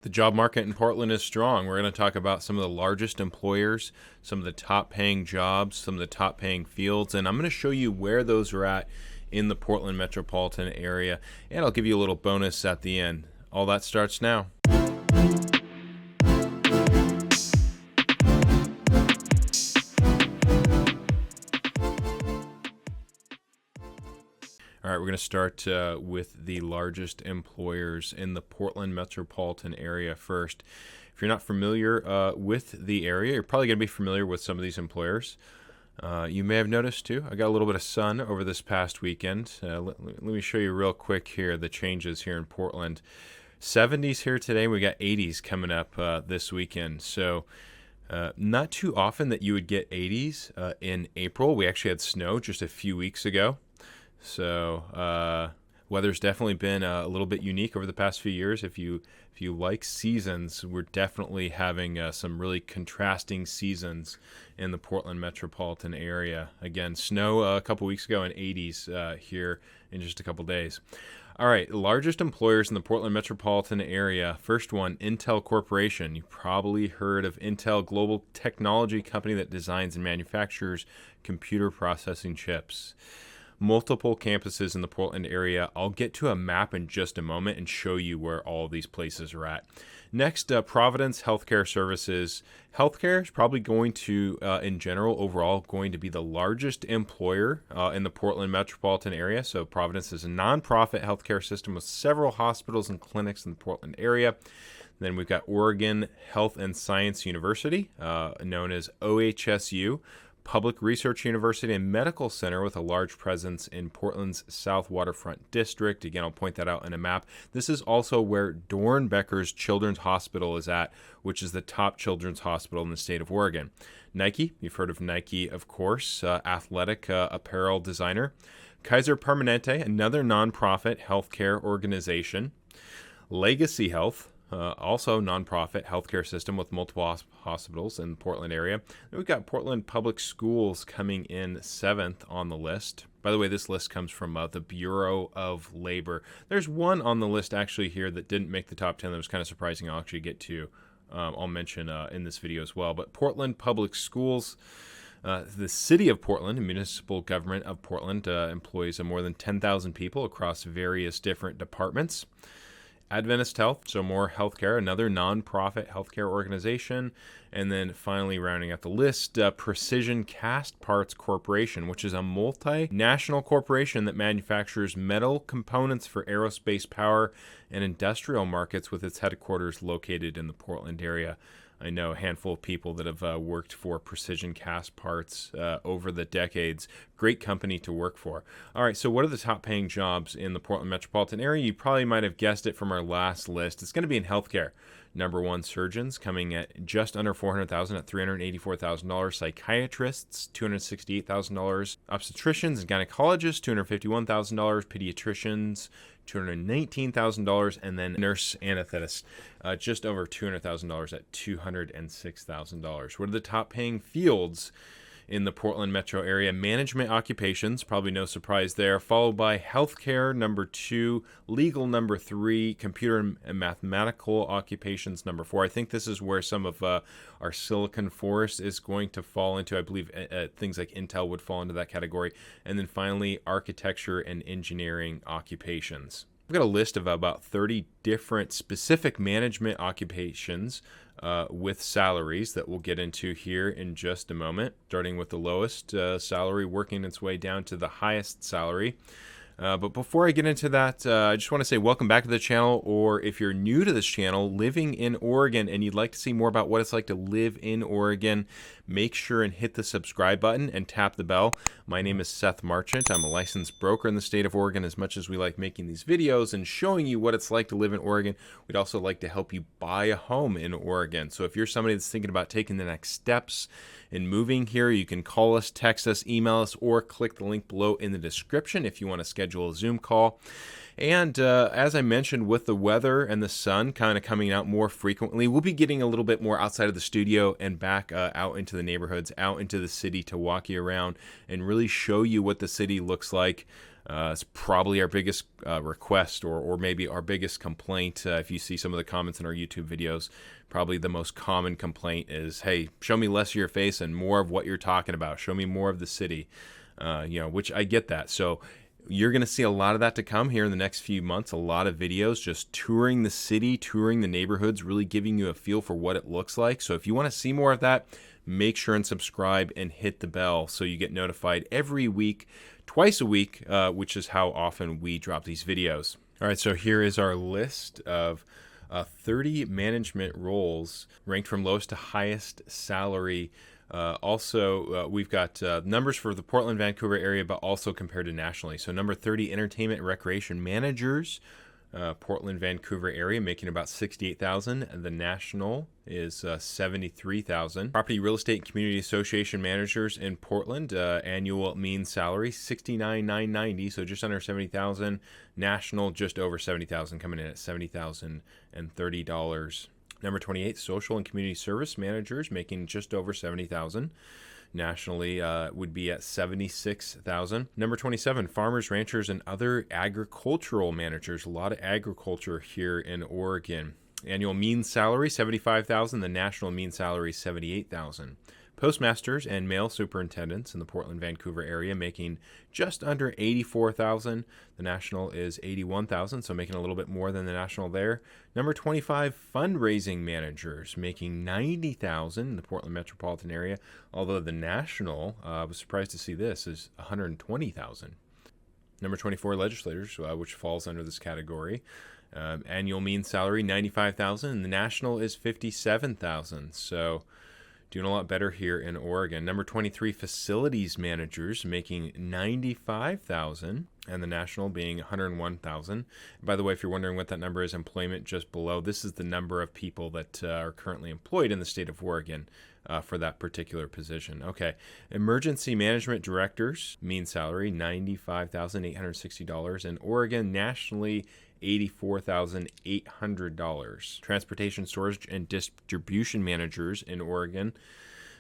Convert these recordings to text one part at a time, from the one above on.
The job market in Portland is strong. We're going to talk about some of the largest employers, some of the top paying jobs, some of the top paying fields, and I'm going to show you where those are at in the Portland metropolitan area, and I'll give you a little bonus at the end. All that starts now. All right, we're going to start with the largest employers in the Portland metropolitan area first. If you're not familiar with the area, you're probably going to be familiar with some of these employers. You may have noticed too, I got a little bit of sun over this past weekend. Let me show you real quick here the changes here in Portland. 70s here today, we got 80s coming up this weekend. So not too often that you would get 80s in April. We actually had snow just a few weeks ago. So weather's definitely been a little bit unique over the past few years. If you like seasons, we're definitely having some really contrasting seasons in the Portland metropolitan area. Again, snow a couple weeks ago and 80s here in just a couple days. All right, largest employers in the Portland metropolitan area. First one, Intel Corporation. You probably heard of Intel, global technology company that designs and manufactures computer processing chips. Multiple campuses in the Portland area. I'll get to a map in just a moment and show you where all these places are at. Next, Providence Healthcare Services. Healthcare is probably going to, in general, overall, going to be the largest employer in the Portland metropolitan area. So Providence is a nonprofit healthcare system with several hospitals and clinics in the Portland area. Then we've got Oregon Health and Science University, known as OHSU. Public Research University and Medical Center with a large presence in Portland's South Waterfront District. Again, I'll point that out in a map. This is also where Dornbecker's Children's Hospital is at, which is the top children's hospital in the state of Oregon. Nike, you've heard of Nike, of course, athletic apparel designer. Kaiser Permanente, another nonprofit healthcare organization. Legacy Health, also nonprofit healthcare system with multiple hospitals in the Portland area. Then we've got Portland Public Schools coming in 7th on the list. By the way, this list comes from the Bureau of Labor. There's one on the list actually here that didn't make the top 10 that was kind of surprising. I'll actually get to. I'll mention in this video as well. But Portland Public Schools, the city of Portland, the municipal government of Portland, employs more than 10,000 people across various different departments. Adventist Health, so more healthcare, another nonprofit healthcare organization. And then finally rounding out the list, Precision Cast Parts Corporation, which is a multinational corporation that manufactures metal components for aerospace, power, and industrial markets with its headquarters located in the Portland area. I know a handful of people that have worked for Precision Cast Parts over the decades. Great company to work for. All right, so what are the top paying jobs in the Portland metropolitan area? You probably might have guessed it from our last list. It's going to be in healthcare. Number one, surgeons coming at just under $400,000 at $384,000. Psychiatrists, $268,000. Obstetricians and gynecologists, $251,000. Pediatricians, $219,000, and then nurse anesthetist, just over $200,000 at $206,000. What are the top paying fields in the Portland metro area? Management occupations, probably no surprise there, followed by healthcare, number 2, legal, number 3, computer and mathematical occupations, number 4. I think this is where some of our Silicon Forest is going to fall into. I believe things like Intel would fall into that category. And then finally, architecture and engineering occupations. I've got a list of about 30 different specific management occupations with salaries that we'll get into here in just a moment, starting with the lowest salary, working its way down to the highest salary. But before I get into that, I just want to say welcome back to the channel, or if you're new to this channel, living in Oregon, and you'd like to see more about what it's like to live in Oregon, make sure and hit the subscribe button and tap the bell. My name is Seth Marchant. I'm a licensed broker in the state of Oregon. As much as we like making these videos and showing you what it's like to live in Oregon, we'd also like to help you buy a home in Oregon. So if you're somebody that's thinking about taking the next steps in moving here, you can call us, text us, email us, or click the link below in the description if you want to schedule a Zoom call. And as I mentioned, with the weather and the sun kind of coming out more frequently, we'll be getting a little bit more outside of the studio and back out into the neighborhoods, out into the city to walk you around and really show you what the city looks like It's probably our biggest request, or maybe our biggest complaint. If you see some of the comments in our YouTube videos, probably the most common complaint is, hey, show me less of your face and more of what you're talking about. Show me more of the city, which I get that. So you're going to see a lot of that to come here in the next few months. A lot of videos just touring the city, touring the neighborhoods, really giving you a feel for what it looks like. So if you want to see more of that, make sure and subscribe and hit the bell so you get notified every week, twice a week, which is how often we drop these videos. All right, so here is our list of 30 management roles ranked from lowest to highest salary. We've got numbers for the Portland, Vancouver area, but also compared to nationally. So number 30, entertainment and recreation managers, Portland, Vancouver area, making about $68,000. The national is $73,000. Property, real estate, and community association managers in Portland, annual mean salary $69,990, so just under $70,000. National just over $70,000, coming in at $70,030. Number 28, social and community service managers, making just over $70,000. Nationally would be at $76,000. Number 27, farmers, ranchers, and other agricultural managers. A lot of agriculture here in Oregon. Annual mean salary $75,000. The national mean salary $78,000. Postmasters and mail superintendents in the Portland, Vancouver area, making just under $84,000. The national is $81,000, so making a little bit more than the national there. Number 25, fundraising managers, making $90,000 in the Portland metropolitan area, although the national, I was surprised to see this, is $120,000. Number 24, legislators, which falls under this category. Annual mean salary $95,000, and the national is $57,000. So doing a lot better here in Oregon. Number 23, facilities managers, making $95,000, and the national being $101,000. By the way, if you're wondering what that number is, employment just below, this is the number of people that are currently employed in the state of Oregon for that particular position. Okay, emergency management directors, mean salary $95,860 in Oregon. Nationally, $84,800. Transportation, storage, and distribution managers in Oregon,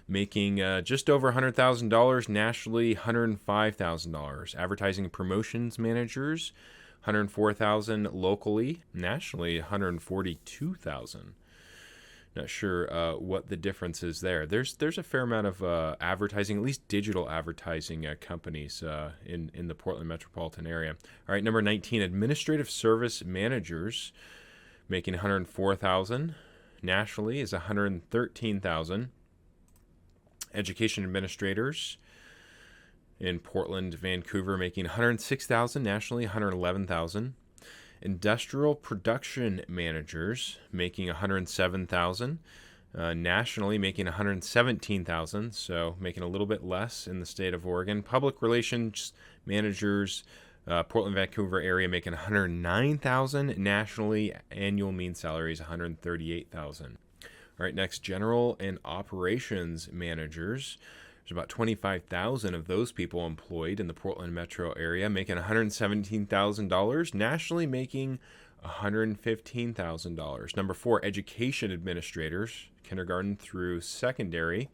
making just over $100,000. Nationally, $105,000. Advertising and promotions managers, $104,000 locally. Nationally, $142,000. Not sure what the difference is there. There's a fair amount of advertising, at least digital advertising companies in the Portland metropolitan area. All right, number 19, administrative service managers, making $104,000. Nationally is $113,000. Education administrators in Portland, Vancouver, making $106,000. Nationally, $111,000. Industrial production managers, making $107,000. Nationally, making $117,000, so making a little bit less in the state of Oregon. Public relations managers, Portland, Vancouver area, making $109,000. Nationally, annual mean salary is $138,000. All right, next, general and operations managers. There's about 25,000 of those people employed in the Portland metro area, making $117,000. Nationally, making $115,000. Number 4, education administrators, kindergarten through secondary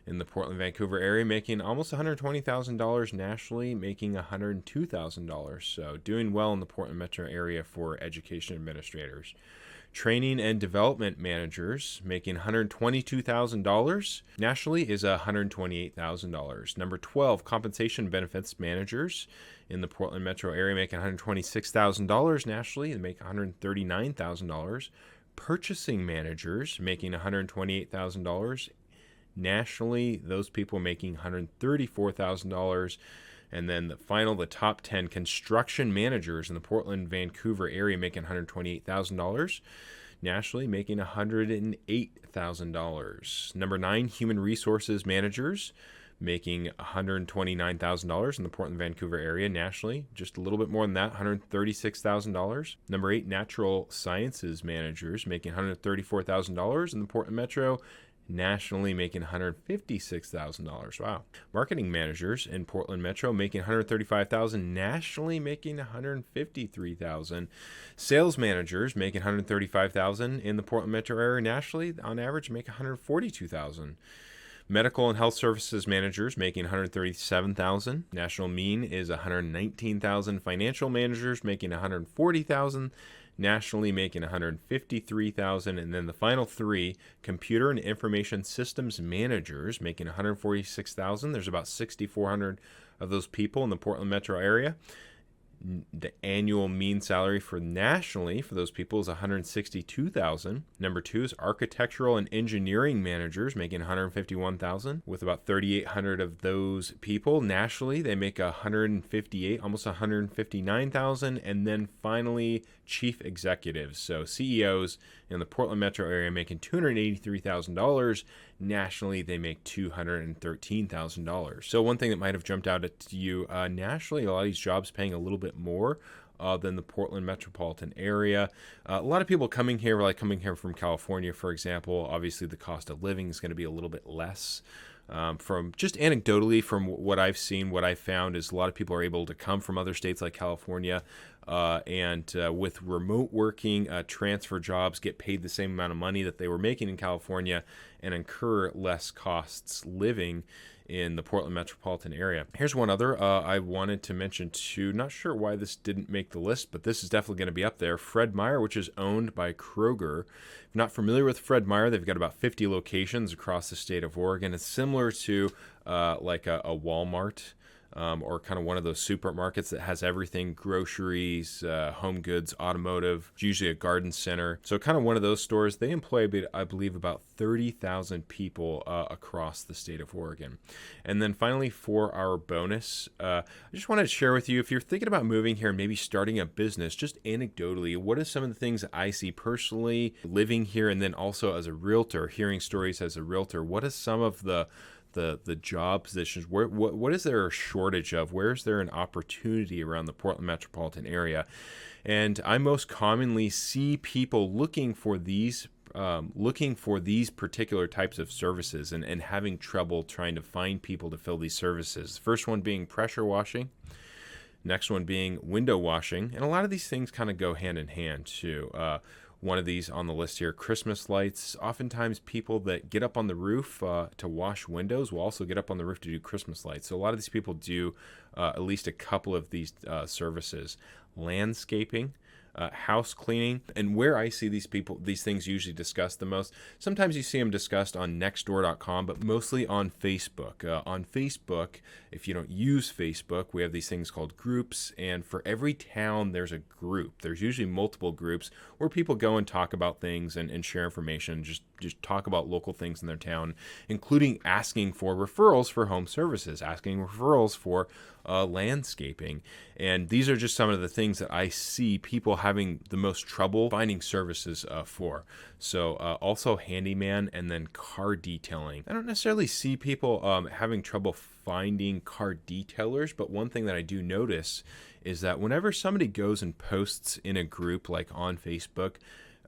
in the Portland, Vancouver area, making almost $120,000. Nationally, making $102,000. So doing well in the Portland metro area for education administrators. Training and development managers, making $122,000. Nationally is $128,000. Number 12, compensation benefits managers in the Portland metro area, making $126,000. Nationally, they make $139,000. Purchasing managers, making $128,000. Nationally, those people making $134,000. And then the top 10 construction managers in the Portland, Vancouver area, making $128,000. Nationally, making $108,000. Number 9, human resources managers, making $129,000 in the Portland, Vancouver area. Nationally, just a little bit more than that, $136,000. Number 8, natural sciences managers, making $134,000 in the Portland metro. Nationally, making $156,000. Wow. Marketing managers in Portland metro, making $135,000. Nationally, making $153,000. Sales managers, making $135,000 in the Portland metro area. Nationally, on average, make $142,000. Medical and health services managers making 137,000. National mean is 119,000. Financial managers making 140,000. Nationally making 153,000, and then the final three, computer and information systems managers making 146,000. There's about 6,400 of those people in the Portland metro area. The annual mean salary for nationally for those people is 162,000. Number two is architectural and engineering managers making 151,000. With about 3,800 of those people nationally, they make 158, almost 159,000. And then finally, chief executives, so CEOs in the Portland metro area making $283,000. Nationally, they make $213,000. So one thing that might have jumped out at you, nationally, a lot of these jobs paying a little bit more than the Portland metropolitan area. A lot of people coming here, like coming here from California, for example, obviously the cost of living is going to be a little bit less. From just anecdotally, from what I've seen, what I've found is a lot of people are able to come from other states like California and with remote working, transfer jobs, get paid the same amount of money that they were making in California and incur less costs living in the Portland metropolitan area. Here's one other I wanted to mention too. Not sure why this didn't make the list, but this is definitely going to be up there. Fred Meyer, which is owned by Kroger. If you're not familiar with Fred Meyer, they've got about 50 locations across the state of Oregon. It's similar to like a Walmart. Or kind of one of those supermarkets that has everything, groceries, home goods, automotive, usually a garden center. So kind of one of those stores. They employ, I believe, about 30,000 people across the state of Oregon. And then finally, for our bonus, I just wanted to share with you, if you're thinking about moving here and maybe starting a business, just anecdotally, what are some of the things that I see personally living here and then also as a realtor, hearing stories as a realtor? What is some of the job positions? What is there a shortage of? Where is there an opportunity around the Portland metropolitan area? And I most commonly see people looking for these particular types of services and having trouble trying to find people to fill these services. First one being pressure washing. Next one being window washing. And a lot of these things kind of go hand in hand too. One of these on the list here, Christmas lights. Oftentimes people that get up on the roof to wash windows will also get up on the roof to do Christmas lights. So a lot of these people do at least a couple of these services. Landscaping, house cleaning, and where I see these things usually discussed the most. Sometimes you see them discussed on nextdoor.com, but mostly on Facebook. On Facebook, if you don't use Facebook, we have these things called groups, and for every town there's a group. There's usually multiple groups where people go and talk about things and share information, just talk about local things in their town, including asking for referrals for home services, asking referrals for landscaping. And these are just some of the things that I see people having the most trouble finding services for. So also handyman and then car detailing. I don't necessarily see people having trouble finding car detailers, but one thing that I do notice is that whenever somebody goes and posts in a group like on Facebook,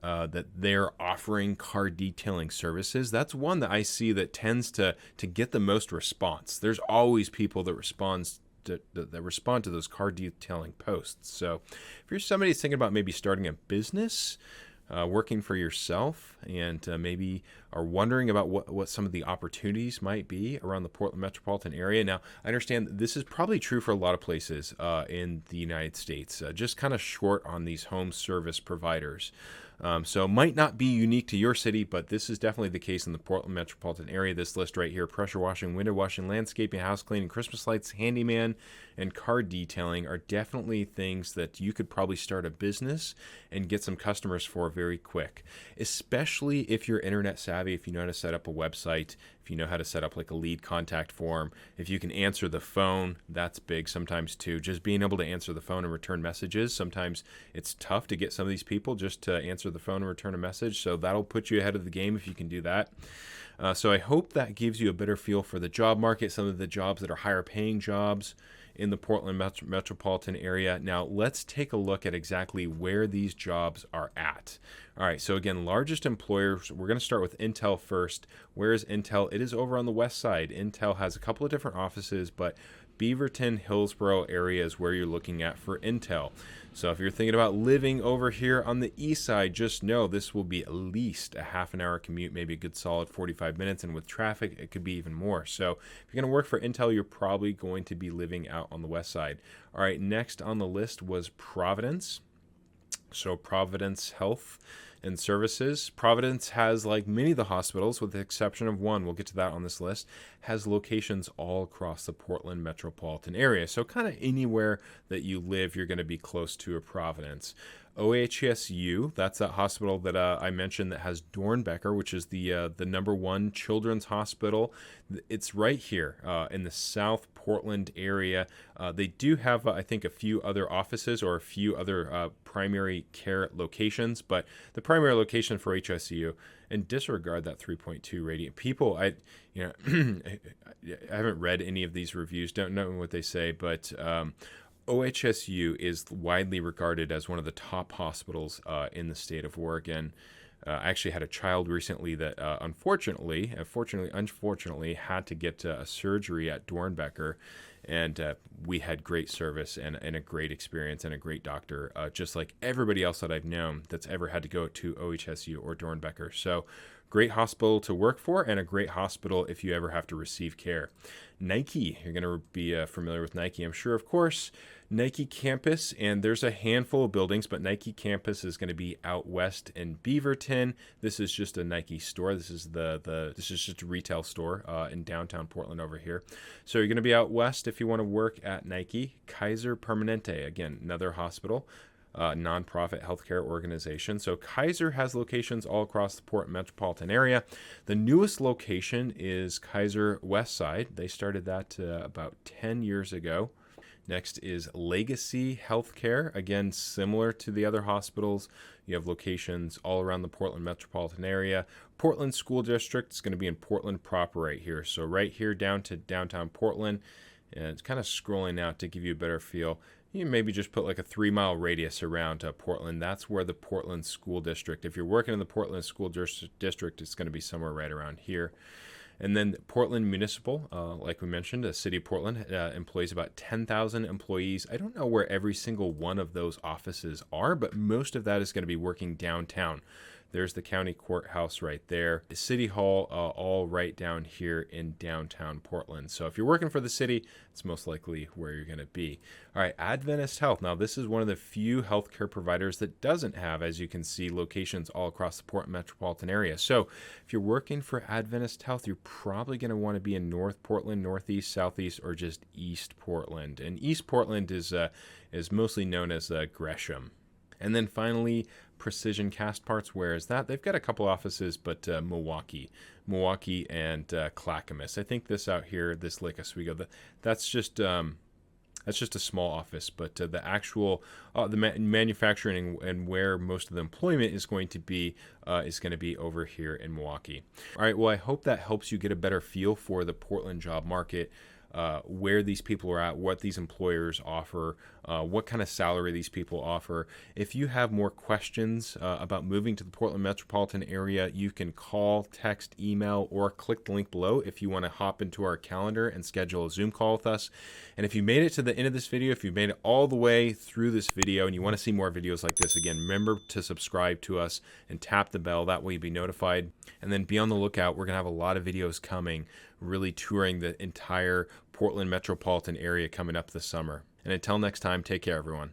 that they're offering car detailing services, that's one that I see that tends to get the most response. There's always people that respond to those car detailing posts. So if you're somebody who's thinking about maybe starting a business, working for yourself, and maybe are wondering about what some of the opportunities might be around the Portland metropolitan area. Now, I understand this is probably true for a lot of places in the United States, just kind of short on these home service providers. So it might not be unique to your city, but this is definitely the case in the Portland metropolitan area. This list right here, pressure washing, window washing, landscaping, house cleaning, Christmas lights, handyman, and car detailing are definitely things that you could probably start a business and get some customers for very quick, especially if you're internet savvy, if you know how to set up a website, if you know how to set up like a lead contact form, if you can answer the phone, that's big sometimes too. Just being able to answer the phone and return messages. Sometimes it's tough to get some of these people just to answer the phone and return a message. So that'll put you ahead of the game if you can do that. So I hope that gives you a better feel for the job market, some of the jobs that are higher paying jobs in the Portland metropolitan area. Now let's take a look at exactly where these jobs are at. All right, so again, largest employers, we're going to start with Intel first. Where is Intel? It is over on the west side. Intel has a couple of different offices, but Beaverton, Hillsborough area is where you're looking at for Intel. So if you're thinking about living over here on the east side, just know this will be at least a half an hour commute, maybe a good solid 45 minutes. And with traffic, it could be even more. So if you're going to work for Intel, you're probably going to be living out on the west side. All right, next on the list was Providence. So Providence Health and Services. Providence has, like many of the hospitals, with the exception of one, we'll get to that on this list, has locations all across the Portland metropolitan area. So kind of anywhere that you live, you're going to be close to a Providence. OHSU, that's that hospital that I mentioned that has Dornbecker, which is the #1 children's hospital. It's right here in the South Portland area. They do have, I think, a few other offices or a few other primary care locations, but the primary location for HSU, and disregard that 3.2 rating. People, I haven't read any of these reviews, don't know what they say, but OHSU is widely regarded as one of the top hospitals in the state of Oregon. I actually had a child recently that unfortunately had to get a surgery at Dornbecker, and we had great service and a great experience and a great doctor, just like everybody else that I've known that's ever had to go to OHSU or Dornbecker. So great hospital to work for, and a great hospital if you ever have to receive care. Nike, you're going to be familiar with Nike, I'm sure, of course. Nike campus, and there's a handful of buildings, but Nike campus is going to be out west in Beaverton. This is just a Nike store. This is this is just a retail store in downtown Portland over here. So you're going to be out west if you want to work at Nike. Kaiser Permanente, again, another hospital. Nonprofit healthcare organization. So Kaiser has locations all across the Portland metropolitan area. The newest location is Kaiser West Side. They started that about 10 years ago. Next is Legacy Healthcare. Again, similar to the other hospitals, you have locations all around the Portland metropolitan area. Portland School District is going to be in Portland proper right here. So right here down to downtown Portland. And it's kind of scrolling out to give you a better feel. You maybe just put like a 3-mile radius around Portland. That's where the Portland School District, if you're working in the Portland School District, it's going to be somewhere right around here. And then Portland Municipal, like we mentioned, the city of Portland employs about 10,000 employees. I don't know where every single one of those offices are, but most of that is going to be working downtown. There's the county courthouse right there. The city hall, all right down here in downtown Portland. So if you're working for the city, it's most likely where you're going to be. All right, Adventist Health. Now, this is one of the few healthcare providers that doesn't have, as you can see, locations all across the Portland metropolitan area. So if you're working for Adventist Health, you're probably going to want to be in North Portland, Northeast, Southeast, or just East Portland. And East Portland is mostly known as Gresham. And then finally, Precision Cast Parts. Where is that? They've got a couple offices, but Milwaukee and Clackamas. I think this out here, this Lake Oswego, that's just a small office. But the actual manufacturing and where most of the employment is going to be over here in Milwaukee. All right. Well, I hope that helps you get a better feel for the Portland job market. Where these people are at, what these employers offer, what kind of salary these people offer. If you have more questions about moving to the Portland metropolitan area, you can call, text, email, or click the link below if you want to hop into our calendar and schedule a Zoom call with us. And if you made it to the end of this video, if you made it all the way through this video and you want to see more videos like this, again, remember to subscribe to us and tap the bell. That way you'll be notified. And then be on the lookout. We're going to have a lot of videos coming, really touring the entire Portland metropolitan area coming up this summer. And until next time, take care, everyone.